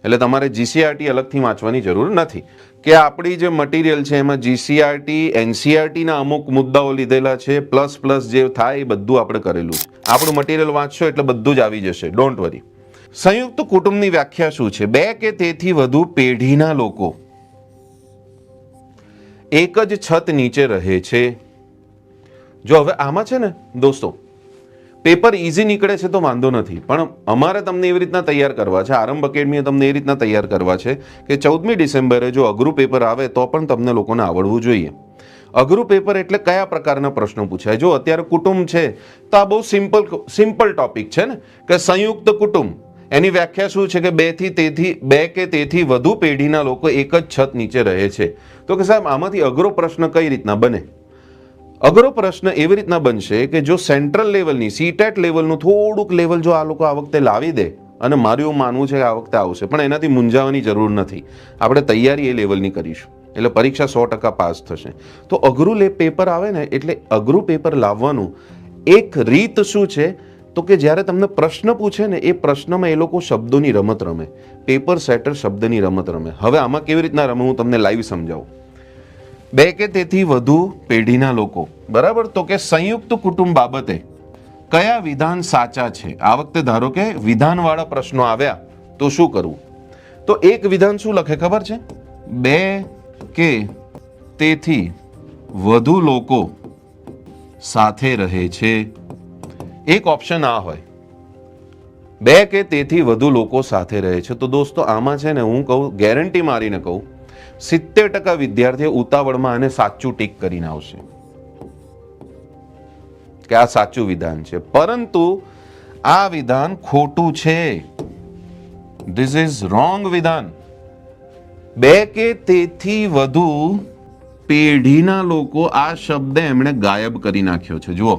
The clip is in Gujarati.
એટલે તમારે જીસીઆરટી અલગથી વાંચવાની જરૂર નથી કે આપણી જે મટીરિયલ છે એમાં જીસીઆરટી એનસીઆરટીના અમુક મુદ્દાઓ લીધેલા છે પ્લસ જે થાય એ બધું આપણે કરેલું છે. આપણું મટીરિયલ વાંચશો એટલે બધું જ આવી જશે, ડોન્ટ વરી. સંયુક્ત કુટુંબની વ્યાખ્યા શું છે? 2 કે તેથી વધુ પેઢીના લોકો એક જ છત નીચે રહે છે. જો હવે આમાં છે ને દોસ્તો, પેપર ઇઝી નીકળે છે તો વાંધો નથી, પણ અમારે તમને એવી રીતના તૈયાર કરવા છે, આરંભ એકેડમીએ તમને એ રીતના તૈયાર કરવા છે કે 14મી ડિસેમ્બરે જો અઘરું પેપર આવે તો પણ તમને લોકોને આવડવું જોઈએ. અઘરું પેપર એટલે કયા પ્રકારના પ્રશ્નો પૂછાય? જો અત્યારે કુટુંબ છે તો આ બહુ સિમ્પલ ટોપિક છે ને, કે સંયુક્ત કુટુંબ એની વ્યાખ્યા શું છે કે 2 કે તેથી વધુ પેઢીના લોકો એક જ છત નીચે રહે છે. તો કે સાહેબ આમાંથી અઘરો પ્રશ્ન કઈ રીતના બને? અઘરો પ્રશ્ન એવી રીતના બનશે કે જો સેન્ટ્રલ લેવલની સીટેટ લેવલનું થોડુંક લેવલ જો આ લોકો આ વખતે લાવી દે, અને મારું એવું માનવું છે કે આ વખતે આવશે, પણ એનાથી મૂંઝાવાની જરૂર નથી. આપણે તૈયારી એ લેવલની કરીશું એટલે પરીક્ષા 100% પાસ થશે. તો અઘરું પેપર આવે ને એટલે અઘરું પેપર લાવવાનું એક રીત શું છે તો કે જ્યારે તમને પ્રશ્ન પૂછે ને એ પ્રશ્નમાં એ લોકો શબ્દોની રમત રમે, પેપર સેટર શબ્દની રમત રમે. હવે આમાં કેવી રીતના રમે હું તમને લાઈવ સમજાવું. 2 કે તેથી વધુ પેઢીના લોકો, બરાબર, તો કે સંયુક્ત કુટુંબ બાબતે કયા વિધાન સાચા છે? આ વખતે ધારો કે વિધાનવાળા પ્રશ્નો આવ્યા તો શું કરવું? તો એક વિધાન શું લખે ખબર છે? 2 કે તેથી વધુ લોકો સાથે રહે છે. એક ઓપ્શન આ હોય, 2 કે તેથી વધુ લોકો સાથે રહે છે. તો દોસ્તો આમાં છે ને હું કહું, ગેરંટી મારીને કહું, 70% વિદ્યાર્થીઓ ઉતાવળમાં આને સાચું ટીક કરીને આવશે કે આ સાચું વિધાન છે, પરંતુ આ વિધાન ખોટું છે. ધીસ ઇઝ રોંગ વિધાન. 2 કે તેથી વધુ પેઢીના લોકો, આ શબ્દ એમણે ગાયબ કરી નાખ્યો છે. જુઓ,